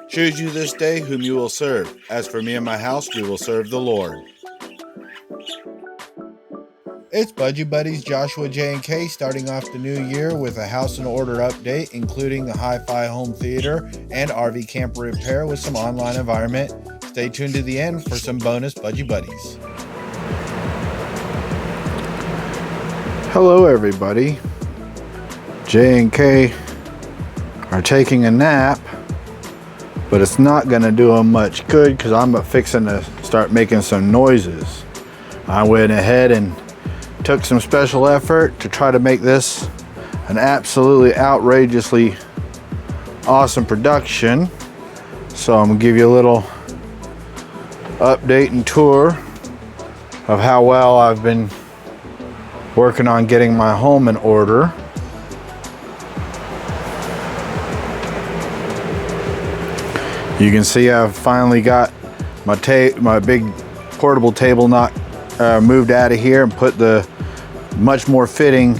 Choose you this day whom you will serve. As for me and my house, we will serve the Lord. It's Budgie Buddies Joshua J and K starting off the new year with a house in order update, including the HiFi home theater and RV camper repair with some online environment. Stay tuned to the end for some bonus Budgie Buddies. Hello everybody. J and K are taking a nap, but it's not going to do them much good because I'm fixing to start making some noises. I went ahead and took some special effort to try to make this an absolutely outrageously awesome production. So I'm going to give you a little update and tour of how well I've been working on getting my home in order. You can see I've finally got my big portable table moved out of here and put the much more fitting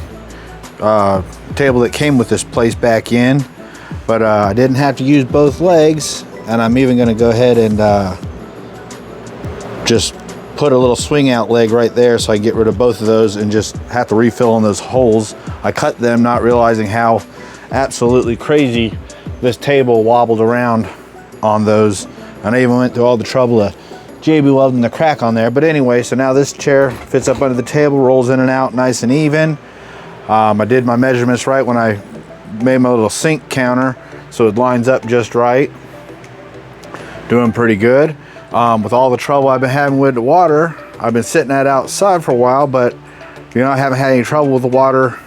table that came with this place back in. But I didn't have to use both legs, and I'm even going to go ahead and just put a little swing out leg right there so I get rid of both of those and just have to refill in those holes. I cut them not realizing how absolutely crazy this table wobbled around on those, and I even went through all the trouble of JB welding the crack on there. But anyway, so now this chair fits up under the table, rolls in and out nice and even. I did my measurements right when I made my little sink counter, so it lines up just right. Doing pretty good. With all the trouble I've been having with the water, I've been sitting that outside for a while, but you know, I haven't had any trouble with the water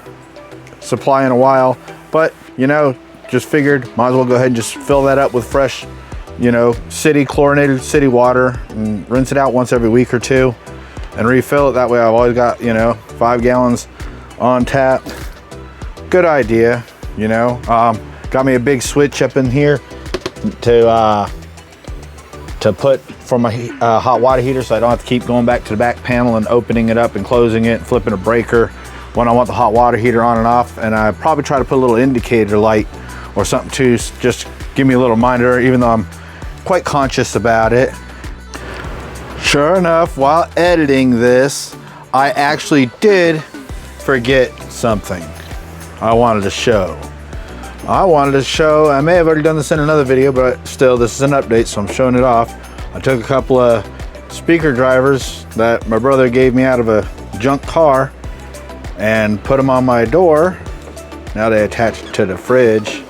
supply in a while. But you know, just figured might as well go ahead and just fill that up with fresh, you know, chlorinated city water and rinse it out once every week or two and refill it. That way I've always got, you know, 5 gallons on tap. Good idea, you know. Got me a big switch up in here to put for my hot water heater, so I don't have to keep going back to the back panel and opening it up and closing it and flipping a breaker when I want the hot water heater on and off. And I probably try to put a little indicator light or something too, just give me a little reminder, even though I'm quite conscious about it. Sure enough, while editing this, I actually did forget something I wanted to show. I may have already done this in another video, but still, this is an update, so I'm showing it off. I took a couple of speaker drivers that my brother gave me out of a junk car and put them on my door. Now they attach to the fridge.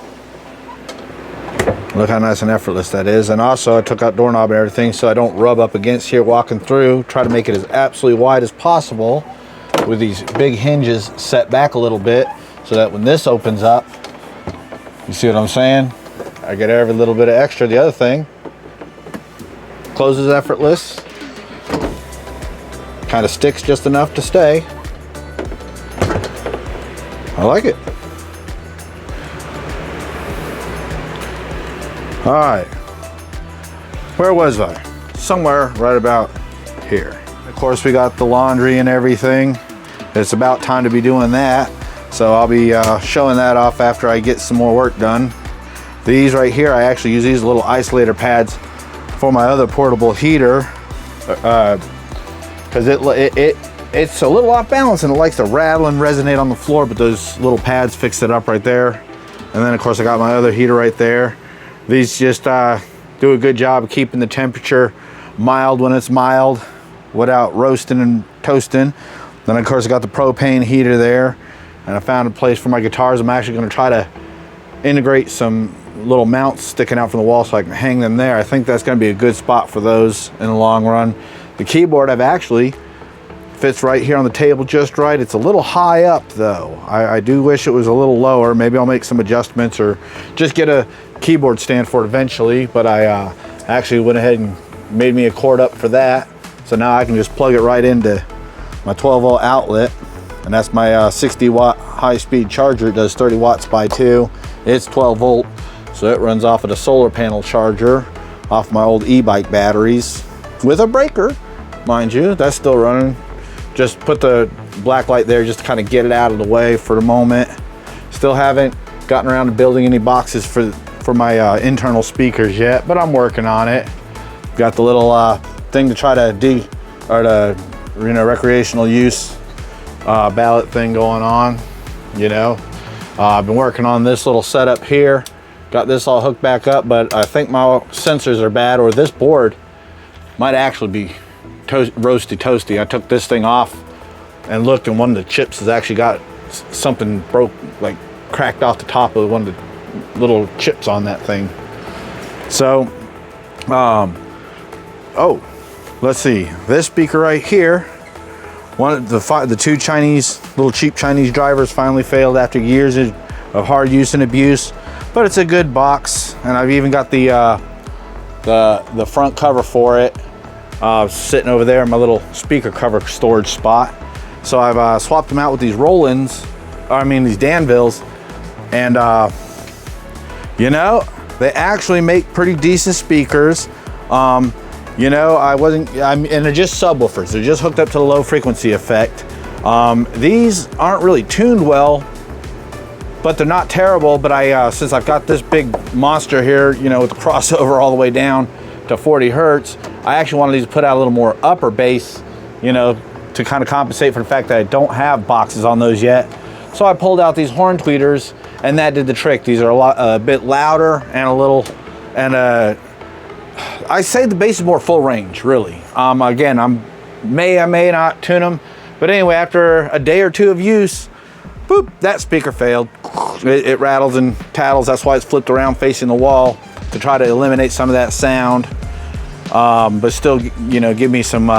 Look how nice and effortless that is. And also I took out doorknob and everything so I don't rub up against here walking through. Try to make it as absolutely wide as possible with these big hinges set back a little bit so that when this opens up, you see what I'm saying? I get every little bit of extra. The other thing, closes effortless. Kind of sticks just enough to stay. I like it. All right, where was I? Somewhere right about here. Of course, we got the laundry and everything. It's about time to be doing that. So I'll be showing that off after I get some more work done. These right here, I actually use these little isolator pads for my other portable heater because it's a little off balance and it likes to rattle and resonate on the floor, but those little pads fix it up right there. And then of course I got my other heater right there. These just do a good job of keeping the temperature mild when it's mild without roasting and toasting. Then of course I got the propane heater there, and I found a place for my guitars. I'm actually going to try to integrate some little mounts sticking out from the wall so I can hang them there. I think that's going to be a good spot for those in the long run. The keyboard I've actually fits right here on the table just right. It's a little high up though. I do wish it was a little lower. Maybe I'll make some adjustments or just get a keyboard stand for it eventually, but I actually went ahead and made me a cord up for that, so now I can just plug it right into my 12-volt outlet, and that's my 60 watt high-speed charger. It does 30 watts by 2. It's 12 volt, so it runs off of the solar panel charger off my old e-bike batteries with a breaker, mind you. That's still running. Just put the black light there just to kind of get it out of the way for the moment. Still haven't gotten around to building any boxes for for my internal speakers yet, but I'm working on it. Got the little thing to try to recreational use ballot thing going on, you know. I've been working on this little setup here. Got this all hooked back up, but I think my sensors are bad, or this board might actually be roasty toasty. I took this thing off and looked, and one of the chips has actually got something broke, like cracked off the top of one of the little chips on that thing. So, oh, let's see. This speaker right here, one of the two little cheap Chinese drivers finally failed after years of hard use and abuse. But it's a good box, and I've even got the front cover for it sitting over there in my little speaker cover storage spot. So I've swapped them out with these Rollins, these Danvilles, and you know, they actually make pretty decent speakers. You know, and they're just subwoofers. They're just hooked up to the low frequency effect. These aren't really tuned well, but they're not terrible. But since I've got this big monster here, you know, with the crossover all the way down to 40 Hertz, I actually wanted these to put out a little more upper bass, you know, to kind of compensate for the fact that I don't have boxes on those yet. So I pulled out these horn tweeters, and that did the trick. These are a bit louder and I say the bass is more full range, really. Again, I may not tune them, but anyway, after a day or two of use, boop, that speaker failed. It rattles and tattles. That's why it's flipped around facing the wall, to try to eliminate some of that sound, but still, you know, give me some,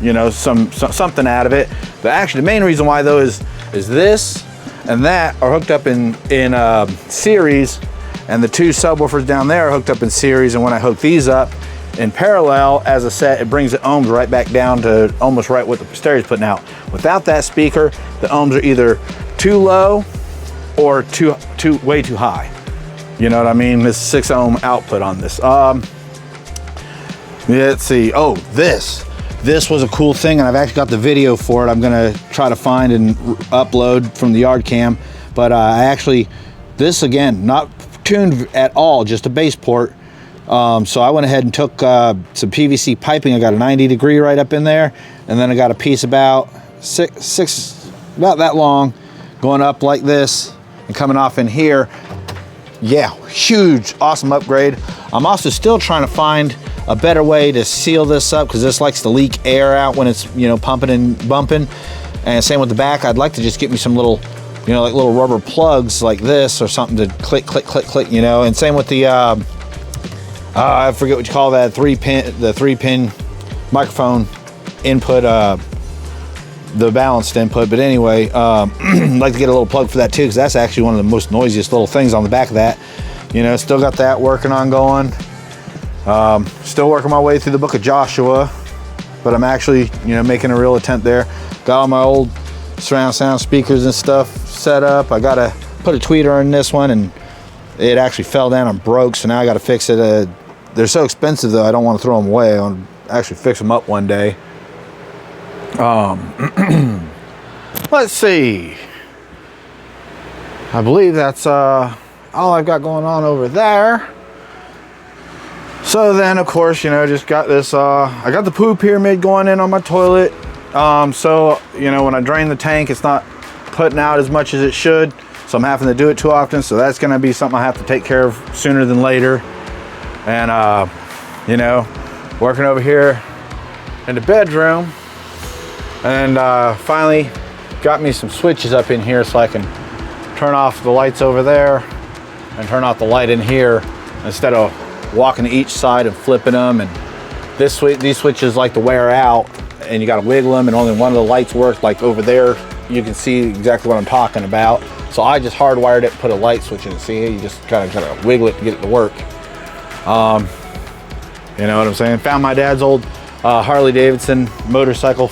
you know, something out of it. But actually, the main reason why though is this and that are hooked up in series, and the two subwoofers down there are hooked up in series. And when I hook these up in parallel as a set, it brings the ohms right back down to almost right what the stereo's putting out. Without that speaker, the ohms are either too low or way too high. You know what I mean? This 6 ohm output on this. Let's see. Oh, this was a cool thing, and I've actually got the video for it. I'm gonna try to find and upload from the yard cam. But this again, not tuned at all, just a bass port. So I went ahead and took some PVC piping. I got a 90 degree right up in there, and then I got a piece about about that long, going up like this and coming off in here. Yeah, huge, awesome upgrade. I'm also still trying to find a better way to seal this up, because this likes to leak air out when it's, you know, pumping and bumping. And same with the back. I'd like to just get me some little, you know, like little rubber plugs like this or something to click, click, click, click, you know. And same with the, I forget what you call that, the three pin microphone input, the balanced input. But anyway, I'd like to get a little plug for that too, because that's actually one of the most noisiest little things on the back of that. You know, still got that working on going. Still working my way through the book of Joshua, but I'm actually, you know, making a real attempt there. Got all my old surround sound speakers and stuff set up. I gotta put a tweeter in this one, and it actually fell down and broke, so now I gotta fix it. They're so expensive though, I don't want to throw them away. I'll actually fix them up one day. Let's see. I believe that's all I've got going on over there. So then, of course, you know, just got this, I got the poo pyramid going in on my toilet. So, you know, when I drain the tank, it's not putting out as much as it should. So I'm having to do it too often. So that's going to be something I have to take care of sooner than later. And, you know, working over here in the bedroom. And finally got me some switches up in here so I can turn off the lights over there and turn off the light in here instead of walking to each side and flipping them. And these switches like to wear out, and you got to wiggle them, and only one of the lights works. Like over there, you can see exactly what I'm talking about. So I just hardwired it, put a light switch in. See, you just kind of wiggle it to get it to work. You know what I'm saying? Found my dad's old Harley Davidson motorcycle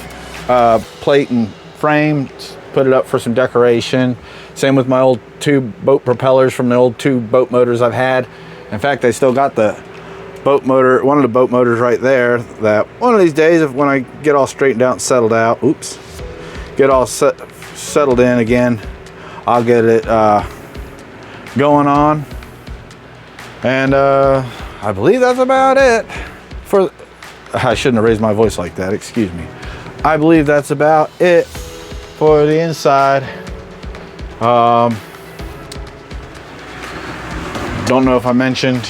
plate and frame, put it up for some decoration. Same with my old two boat propellers from the old two boat motors I've had. In fact, I still got the boat motor, one of the boat motors right there, that one of these days, when I get all straightened out and settled out, get all settled in again, I'll get it going on. And I believe that's about it for, I shouldn't have raised my voice like that, excuse me. I believe that's about it for the inside. Don't know if I mentioned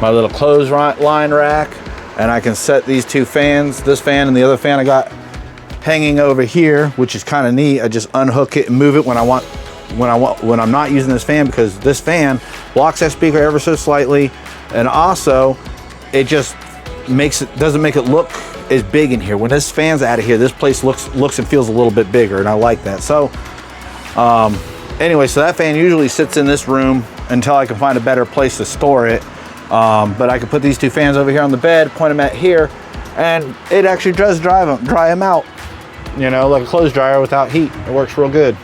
my little clothesline rack, and I can set these two fans, this fan and the other fan I got hanging over here, which is kind of neat. I just unhook it and move it when I'm not using this fan, because this fan blocks that speaker ever so slightly, and also it just doesn't make it look as big in here. When this fan's out of here, this place looks and feels a little bit bigger, and I like that. So anyway, so that fan usually sits in this room until I can find a better place to store it. But I can put these two fans over here on the bed, point them at here, and it actually does dry them out, you know, like a clothes dryer without heat. It works real good.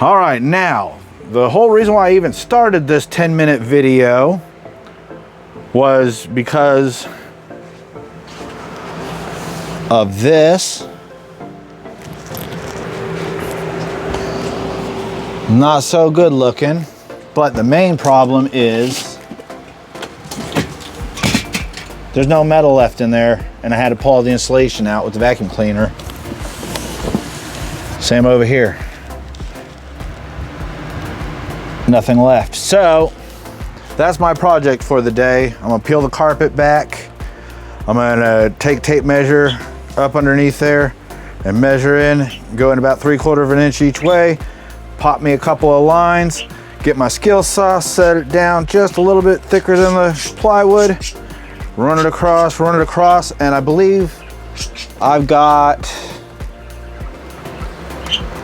All right, now the whole reason why I even started this 10-minute video was because of this. Not so good looking, but the main problem is there's no metal left in there, and I had to pull all the insulation out with the vacuum cleaner. Same over here. Nothing left. So that's my project for the day. I'm gonna peel the carpet back. I'm gonna take tape measure up underneath there and measure in, go in about 3/4 of an inch each way, pop me a couple of lines, get my skill saw, set it down just a little bit thicker than the plywood, run it across, and I believe I've got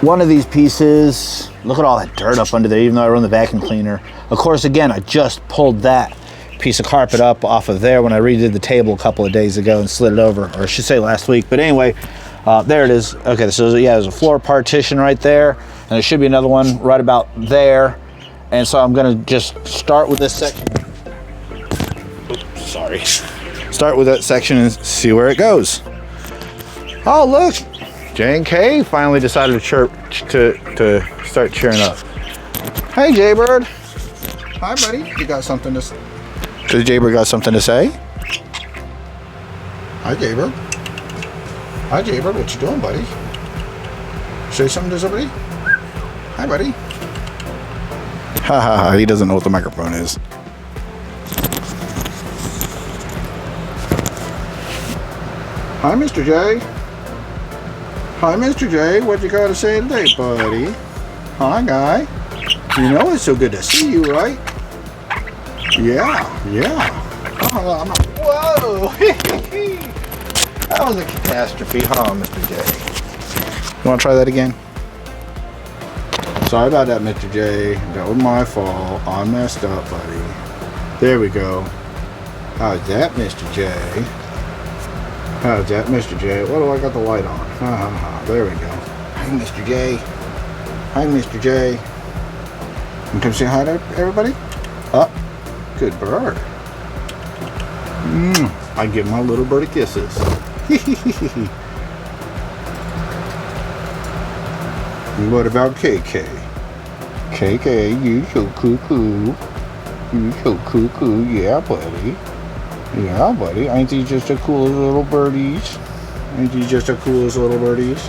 one of these pieces. Look at all that dirt up under there, even though I run the vacuum cleaner. Of course, again, I just pulled that piece of carpet up off of there when I redid the table a couple of days ago and slid it over, or I should say last week. But anyway, there it is. Okay, so yeah, there's a floor partition right there, and there should be another one right about there. And so I'm gonna just start with this section. Oops, sorry. Start with that section and see where it goes. Oh, look, J&K finally decided to chirp, to start cheering up. Hey, Jaybird. Hi, buddy. You got something to say? Does Jaybird got something to say? Hi, Jaybird. Hi, Jaybird. What you doing, buddy? Say something to somebody? Hi, buddy. Ha ha ha. He doesn't know what the microphone is. Hi, Mr. J. Hi, Mr. J. What you got to say today, buddy? Hi, guy. You know it's so good to see you, right? Yeah. Oh, whoa! That was a catastrophe, huh, Mr. J? You want to try that again? Sorry about that, Mr. J. That was my fault. I messed up, buddy. There we go. How's that, Mr. J? How's that, Mr. J? What do I got the light on? There we go. Hi, Mr. J. Hi, Mr. J. You come say hi to everybody? Good bird. I give my little birdie kisses. What about KK? KK, you so cuckoo. You so cuckoo. Yeah, buddy. Yeah, buddy. Ain't these just the coolest little birdies? Ain't these just the coolest little birdies?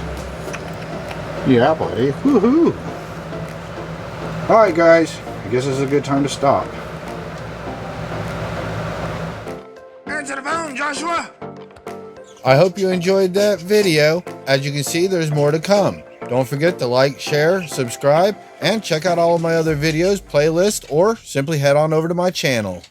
Yeah, buddy. Woohoo! Alright, guys. I guess this is a good time to stop. Answer the phone, Joshua! I hope you enjoyed that video. As you can see, there's more to come. Don't forget to like, share, subscribe, and check out all of my other videos, playlists, or simply head on over to my channel.